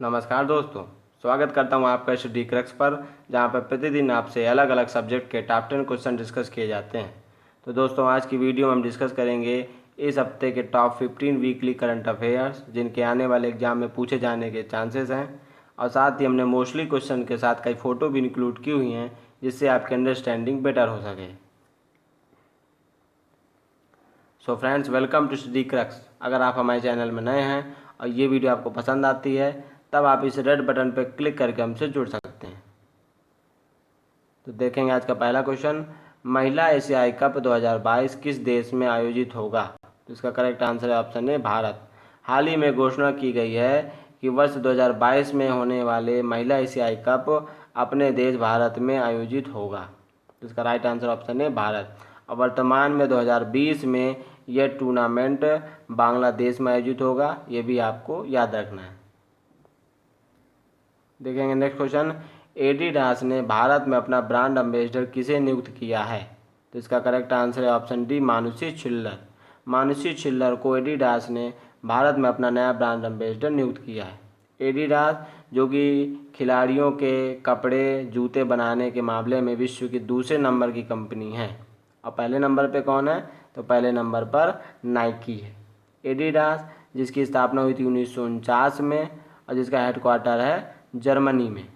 नमस्कार दोस्तों, स्वागत करता हूं आपका स्टडी क्रक्स पर, जहां पर प्रतिदिन आपसे अलग अलग सब्जेक्ट के टॉप 10 क्वेश्चन डिस्कस किए जाते हैं। तो दोस्तों, आज की वीडियो में हम डिस्कस करेंगे इस हफ्ते के टॉप 15 वीकली करंट अफेयर्स, जिनके आने वाले एग्जाम में पूछे जाने के चांसेस हैं। और साथ ही हमने मोस्टली क्वेश्चन के साथ कई फ़ोटो भी इंक्लूड की हुई हैं, जिससे आपकी अंडरस्टैंडिंग बेटर हो सके। So friends, welcome to Study Crux. अगर आप हमारे चैनल में नए हैं और ये वीडियो आपको पसंद आती है, तब आप इस रेड बटन पर क्लिक करके हमसे जुड़ सकते हैं। तो देखेंगे आज का पहला क्वेश्चन, महिला एशियाई कप 2022 किस देश में आयोजित होगा? तो इसका करेक्ट आंसर है ऑप्शन ए, भारत। हाल ही में घोषणा की गई है कि वर्ष 2022 में होने वाले महिला एशियाई कप अपने देश भारत में आयोजित होगा। तो इसका राइट आंसर ऑप्शन है भारत। और वर्तमान में 2020 में यह टूर्नामेंट बांग्लादेश में आयोजित होगा, ये भी आपको याद रखना है। देखेंगे नेक्स्ट क्वेश्चन, एडिडास ने भारत में अपना ब्रांड एम्बेसडर किसे नियुक्त किया है? तो इसका करेक्ट आंसर है ऑप्शन डी, मानुषी छिल्लर। मानुषी छिल्लर को एडिडास ने भारत में अपना नया ब्रांड एम्बेसडर नियुक्त किया है। एडिडास जो कि खिलाड़ियों के कपड़े जूते बनाने के मामले में विश्व की दूसरे नंबर की कंपनी है। और पहले नंबर पे कौन है? तो पहले नंबर पर नाइकी है। एडिडास जिसकी स्थापना हुई थी 1949 में और जिसका हेडक्वार्टर है जर्मनी में।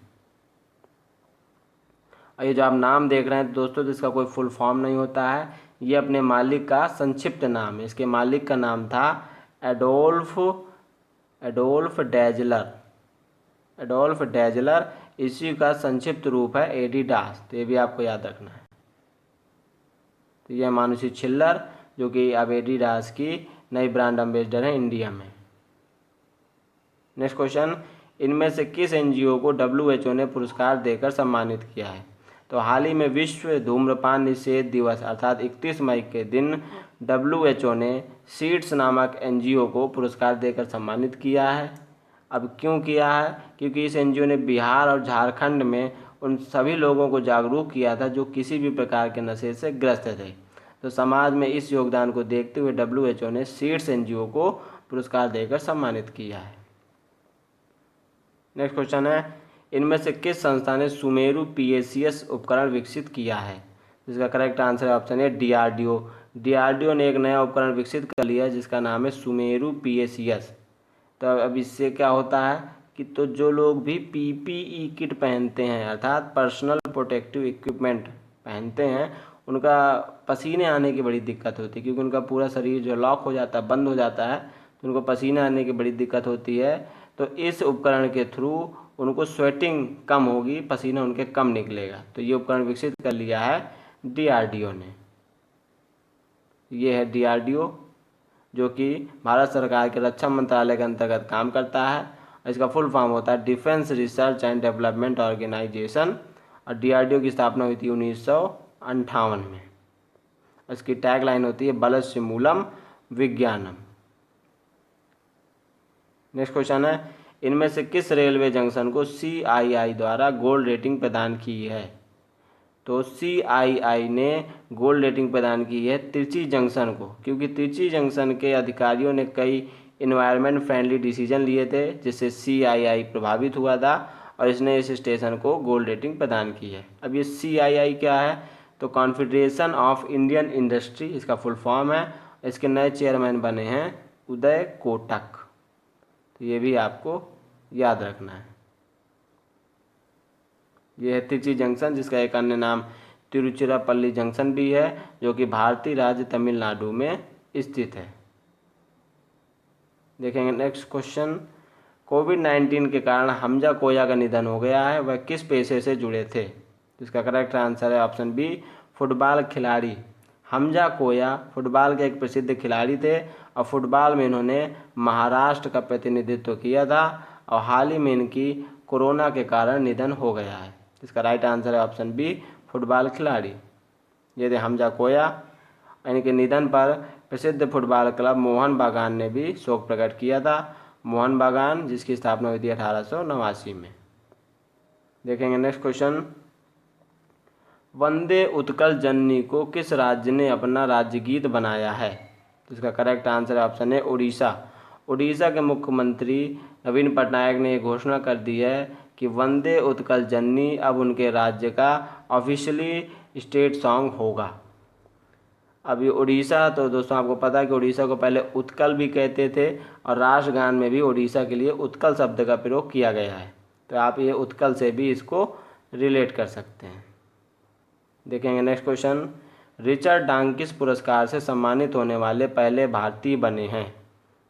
और ये जो आप नाम देख रहे हैं दोस्तों, तो इसका कोई फुल फॉर्म नहीं होता है, ये अपने मालिक का संक्षिप्त नाम है। इसके मालिक का नाम था एडोल्फ एडोल्फ डेजलर। एडोल्फ डेजलर, इसी का संक्षिप्त रूप है एडिडास। तो ये भी आपको याद रखना है। तो यह मानुषी छिल्लर जो कि अब एडिडास की नई ब्रांड एम्बेसडर है इंडिया में। नेक्स्ट क्वेश्चन, इनमें से किस एनजीओ को WHO ने पुरस्कार देकर सम्मानित किया है? तो हाल ही में विश्व धूम्रपान निषेध दिवस अर्थात 31 मई के दिन WHO ने सीड्स नामक एनजीओ को पुरस्कार देकर सम्मानित किया है। अब क्यों किया है? क्योंकि इस एनजीओ ने बिहार और झारखंड में उन सभी लोगों को जागरूक किया था जो किसी भी प्रकार के नशे से ग्रस्त थे। तो समाज में इस योगदान को देखते हुए WHO ने सीड्स एनजीओ को पुरस्कार देकर सम्मानित किया है। नेक्स्ट क्वेश्चन है, इनमें से किस संस्था ने सुमेरु PACS उपकरण विकसित किया है? जिसका करेक्ट आंसर है ऑप्शन ए, DRDO। DRDO ने एक नया उपकरण विकसित कर लिया है जिसका नाम है सुमेरु PACS। तो अब इससे क्या होता है कि तो जो लोग भी PPE किट पहनते हैं अर्थात पर्सनल प्रोटेक्टिव इक्विपमेंट पहनते हैं, उनका पसीने आने की बड़ी दिक्कत होती है, क्योंकि उनका पूरा शरीर जो लॉक हो जाता है, बंद हो जाता है, तो उनको पसीने आने की बड़ी दिक्कत होती है। तो इस उपकरण के थ्रू उनको स्वेटिंग कम होगी, पसीना उनके कम निकलेगा। तो ये उपकरण विकसित कर लिया है DRDO ने। ये है DRDO जो कि भारत सरकार के रक्षा मंत्रालय के अंतर्गत काम करता है। इसका फुल फॉर्म होता है defence research and development organisation. और DRDO की स्थापना हुई थी 1958 में। इसकी टैग लाइन होती है बलस्य मूलम विज्ञानम। नेक्स्ट क्वेश्चन है, इनमें से किस रेलवे जंक्शन को CII द्वारा गोल्ड रेटिंग प्रदान की है? तो CII ने गोल्ड रेटिंग प्रदान की है तिरची जंक्शन को, क्योंकि तिरची जंक्शन के अधिकारियों ने कई इन्वायरमेंट फ्रेंडली डिसीजन लिए थे जिससे CII प्रभावित हुआ था और इसने इस स्टेशन को गोल्ड रेटिंग प्रदान की है। अब ये CII क्या है? तो कॉन्फेडरेशन ऑफ इंडियन इंडस्ट्री इसका फुल फॉर्म है। इसके नए चेयरमैन बने हैं उदय कोटक। तो ये भी आपको याद रखना है। यह है तिरची जंक्शन, जिसका एक अन्य नाम तिरुचिरापल्ली जंक्शन भी है, जो कि भारतीय राज्य तमिलनाडु में स्थित है। देखेंगे नेक्स्ट क्वेश्चन, कोविड-19 के कारण हमजा कोया का निधन हो गया है, वह किस पेशे से जुड़े थे? इसका करेक्ट आंसर है ऑप्शन बी, फुटबॉल खिलाड़ी। हमजा कोया फुटबॉल के एक प्रसिद्ध खिलाड़ी थे और फुटबॉल में इन्होंने महाराष्ट्र का प्रतिनिधित्व किया था और हाल ही में इनकी कोरोना के कारण निधन हो गया है। इसका राइट आंसर है ऑप्शन बी, फुटबॉल खिलाड़ी। ये थे हमजा कोया। इनके निधन पर प्रसिद्ध फुटबॉल क्लब मोहन बागान ने भी शोक प्रकट किया था। मोहन बागान जिसकी स्थापना हुई थी 1889 में। देखेंगे नेक्स्ट क्वेश्चन, वंदे उत्कल जननी को किस राज्य ने अपना राज्य गीत बनाया है? तो इसका करेक्ट आंसर है ऑप्शन है उड़ीसा। उड़ीसा के मुख्यमंत्री नवीन पटनायक ने घोषणा कर दी है कि वंदे उत्कल जननी अब उनके राज्य का ऑफिशियली स्टेट सॉन्ग होगा। अब ये उड़ीसा, तो दोस्तों आपको पता है कि उड़ीसा को पहले उत्कल भी कहते थे और राष्ट्रगान में भी उड़ीसा के लिए उत्कल शब्द का प्रयोग किया गया है। तो आप ये उत्कल से भी इसको रिलेट कर सकते हैं। देखेंगे नेक्स्ट क्वेश्चन, रिचर्ड डांग किस पुरस्कार से सम्मानित होने वाले पहले भारतीय बने हैं?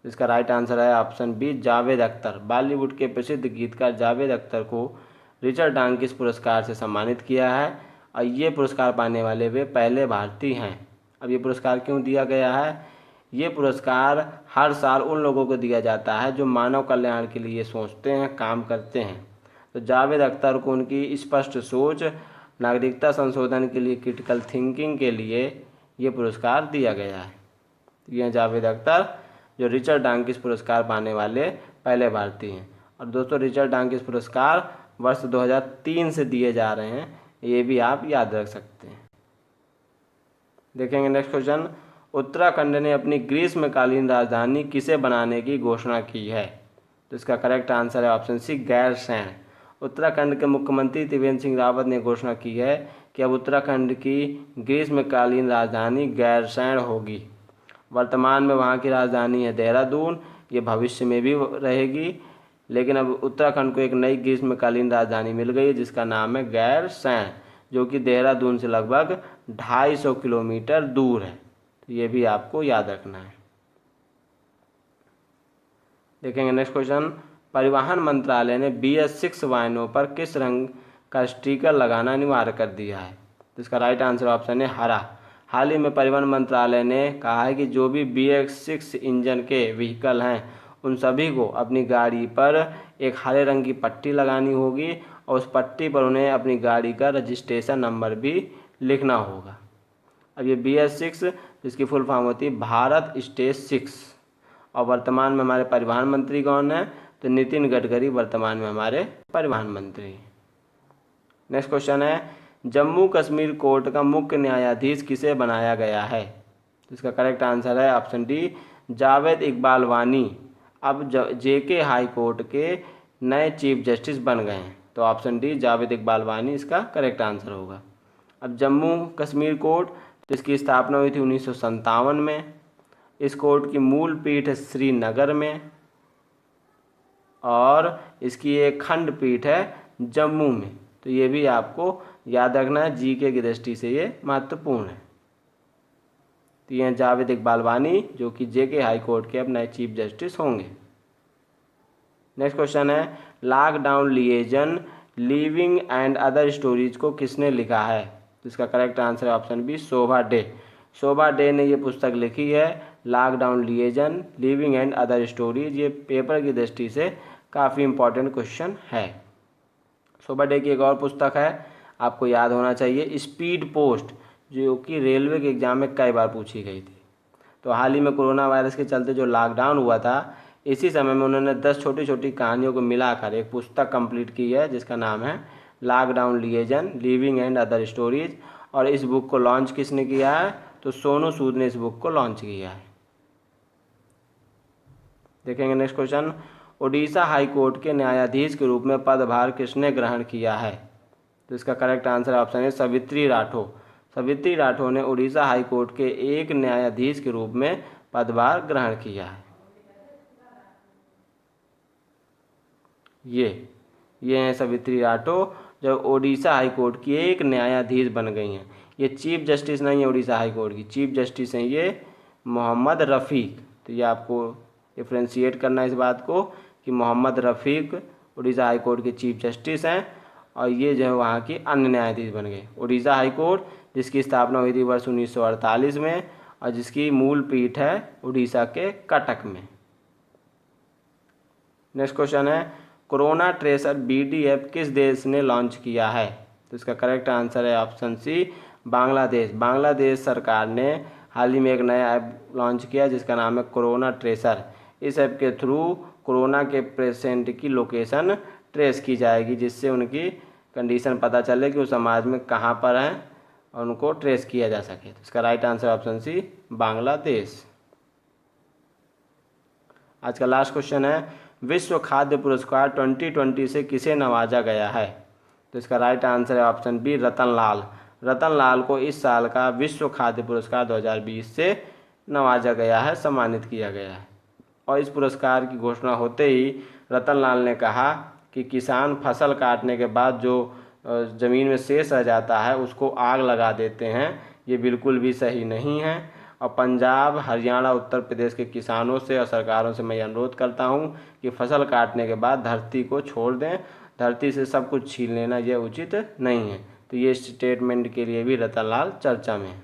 इसका राइट आंसर है ऑप्शन बी, जावेद अख्तर। बॉलीवुड के प्रसिद्ध गीतकार जावेद अख्तर को रिचर्ड डांग किस पुरस्कार से सम्मानित किया है और ये पुरस्कार पाने वाले वे पहले भारतीय हैं। अब ये पुरस्कार क्यों दिया गया है? ये पुरस्कार हर साल उन लोगों को दिया जाता है जो मानव कल्याण के लिए सोचते हैं, काम करते हैं। तो जावेद अख्तर को उनकी स्पष्ट सोच, नागरिकता संशोधन के लिए क्रिटिकल थिंकिंग के लिए ये पुरस्कार दिया गया है। ये जावेद अख्तर जो रिचर्ड डांकिस पुरस्कार पाने वाले पहले भारतीय हैं। और दोस्तों रिचर्ड डांकिस पुरस्कार वर्ष 2003 से दिए जा रहे हैं, ये भी आप याद रख सकते हैं। देखेंगे नेक्स्ट क्वेश्चन, उत्तराखंड ने अपनी ग्रीष्मकालीन राजधानी किसे बनाने की घोषणा की है? तो इसका करेक्ट आंसर है ऑप्शन सी, गैरसैंण। उत्तराखंड के मुख्यमंत्री त्रिवेंद्र सिंह रावत ने घोषणा की है कि अब उत्तराखंड की ग्रीष्मकालीन राजधानी गैरसैंण होगी। वर्तमान में वहाँ की राजधानी है देहरादून, ये भविष्य में भी रहेगी, लेकिन अब उत्तराखंड को एक नई ग्रीष्मकालीन राजधानी मिल गई है जिसका नाम है गैरसैंण, जो कि देहरादून से लगभग 250 किलोमीटर दूर है। तो ये भी आपको याद रखना है। देखेंगे नेक्स्ट क्वेश्चन, परिवहन मंत्रालय ने BS6 वाहनों पर किस रंग का स्टिकर लगाना अनिवार्य कर दिया है? तो इसका राइट आंसर ऑप्शन है हरा। हाल ही में परिवहन मंत्रालय ने कहा है कि जो भी BS6 इंजन के व्हीकल हैं उन सभी को अपनी गाड़ी पर एक हरे रंग की पट्टी लगानी होगी और उस पट्टी पर उन्हें अपनी गाड़ी का रजिस्ट्रेशन नंबर भी लिखना होगा। अब ये BS6 जिसकी फुल फॉर्म होती है भारत स्टेज 6, और वर्तमान में हमारे परिवहन मंत्री कौन है? तो नितिन गडकरी वर्तमान में हमारे परिवहन मंत्री। नेक्स्ट क्वेश्चन है, जम्मू कश्मीर कोर्ट का मुख्य न्यायाधीश किसे बनाया गया है? तो इसका करेक्ट आंसर है ऑप्शन डी, जावेद इकबाल वानी अब JK हाई कोर्ट के नए चीफ जस्टिस बन गए हैं। तो ऑप्शन डी, जावेद इकबाल वानी इसका करेक्ट आंसर होगा। अब जम्मू कश्मीर कोर्ट, तो इसकी स्थापना हुई थी 1957 में। इस कोर्ट की मूल पीठ है श्रीनगर में और इसकी एक खंड पीठ है जम्मू में। तो ये भी आपको याद रखना है, GK की दृष्टि से ये महत्वपूर्ण है। तो ये जावेद इकबाल वानी जो कि JK हाई कोर्ट के अब नए चीफ जस्टिस होंगे। नेक्स्ट क्वेश्चन है, lockdown liaison living and other stories को किसने लिखा है? तो इसका करेक्ट आंसर है ऑप्शन बी, शोभा डे। शोभा डे ने ये पुस्तक लिखी है lockdown liaison living and other stories. ये पेपर की दृष्टि से काफ़ी इंपॉर्टेंट क्वेश्चन है। शोभा डे की एक और पुस्तक है, आपको याद होना चाहिए, स्पीड पोस्ट, जो कि रेलवे के एग्जाम में कई बार पूछी गई थी। तो हाल ही में कोरोना वायरस के चलते जो लॉकडाउन हुआ था, इसी समय में उन्होंने 10 छोटी छोटी कहानियों को मिलाकर एक पुस्तक कंप्लीट की है जिसका नाम है lockdown liaison living and other stories. और इस बुक को लॉन्च किसने किया है? तो सोनू सूद ने इस बुक को लॉन्च किया है। देखेंगे next question, Odisha high court के न्यायाधीश के रूप में पदभार किसने ग्रहण किया है? तो इसका करेक्ट आंसर ऑप्शन है सावित्री राठौर। सावित्री राठौर ने उड़ीसा हाई कोर्ट के एक न्यायाधीश के रूप में पदभार ग्रहण किया है। ये हैं सावित्री राठौर जो उड़ीसा हाई कोर्ट की एक न्यायाधीश बन गई हैं। ये चीफ जस्टिस नहीं है उड़ीसा हाई कोर्ट की, चीफ जस्टिस हैं ये मोहम्मद रफ़ीक। तो ये आपको डिफ्रेंशिएट करना है इस बात को कि मोहम्मद रफ़ीक उड़ीसा हाई कोर्ट के चीफ जस्टिस हैं और ये जो है वहाँ की अन्य न्यायाधीश बन गए। उड़ीसा हाई कोर्ट जिसकी स्थापना हुई थी वर्ष 1948 में और जिसकी मूल पीठ है उड़ीसा के कटक में। नेक्स्ट क्वेश्चन है, कोरोना ट्रेसर BDF किस देश ने लॉन्च किया है? तो इसका करेक्ट आंसर है ऑप्शन सी, बांग्लादेश। बांग्लादेश सरकार ने हाल ही में एक नया ऐप लॉन्च किया जिसका नाम है कोरोना ट्रेसर। इस ऐप के थ्रू कोरोना के पेशेंट की लोकेशन ट्रेस की जाएगी जिससे उनकी कंडीशन पता चले कि वो समाज में कहाँ पर हैं और उनको ट्रेस किया जा सके। तो इसका right answer option C, Bangladesh. आज का लास्ट क्वेश्चन है, विश्व खाद्य पुरस्कार 2020 से किसे नवाजा गया है? तो इसका राइट आंसर है ऑप्शन बी, रतन लाल। रतन लाल को इस साल का विश्व खाद्य पुरस्कार 2020 से नवाजा गया है, सम्मानित किया गया है। और इस पुरस्कार की घोषणा होते ही रतन लाल ने कहा कि किसान फसल काटने के बाद जो ज़मीन में शेष रह जाता है उसको आग लगा देते हैं, ये बिल्कुल भी सही नहीं है। और पंजाब, हरियाणा, उत्तर प्रदेश के किसानों से और सरकारों से मैं अनुरोध करता हूँ कि फसल काटने के बाद धरती को छोड़ दें, धरती से सब कुछ छीन लेना यह उचित नहीं है। तो ये स्टेटमेंट के लिए भी रतन लाल चर्चा में है।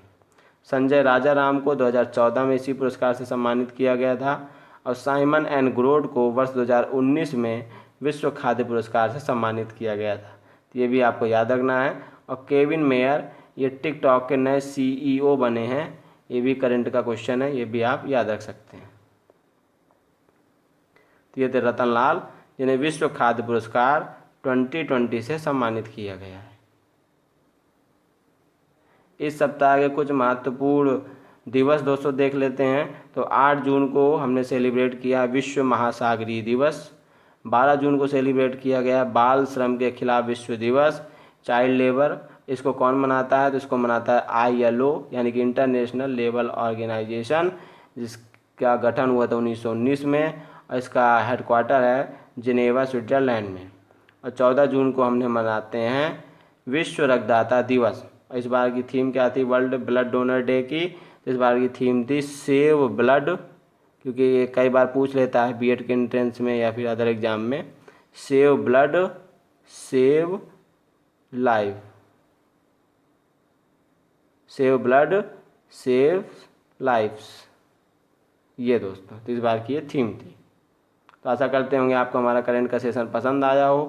संजय राजाराम को 2014 में इसी पुरस्कार से सम्मानित किया गया था। और साइमन एंड ग्रोड को वर्ष 2019 में विश्व खाद्य पुरस्कार से सम्मानित किया गया था। तो ये भी आपको याद रखना है। और केविन मेयर ये टिकटॉक के नए CEO बने हैं, ये भी करंट का क्वेश्चन है, ये भी आप याद रख सकते हैं। तो ये थे रतन लाल, जिन्हें विश्व खाद्य पुरस्कार 2020 से सम्मानित किया गया है। इस सप्ताह के कुछ महत्वपूर्ण दिवस दोस्तों देख लेते हैं। तो 8 जून को हमने सेलिब्रेट किया विश्व महासागरीय दिवस। 12 जून को सेलिब्रेट किया गया बाल श्रम के खिलाफ विश्व दिवस, चाइल्ड लेबर। इसको कौन मनाता है? तो इसको मनाता है ILO यानी कि इंटरनेशनल लेबर ऑर्गेनाइजेशन, जिसका गठन हुआ था 1919 में और इसका हेडक्वार्टर है जिनेवा, स्विट्जरलैंड में। और 14 जून को हमने मनाते हैं विश्व रक्तदाता दिवस। इस बार की थीम क्या थी? वर्ल्ड ब्लड डोनर डे की। इस बार की थीम थी सेव ब्लड, क्योंकि ये कई बार पूछ लेता है B.Ed के एंट्रेंस में या फिर अदर एग्जाम में। Save blood save life, save blood save lifes, ये दोस्तों तो इस बार की ये थीम थी। तो आशा करते होंगे आपको हमारा करंट का सेशन पसंद आया हो।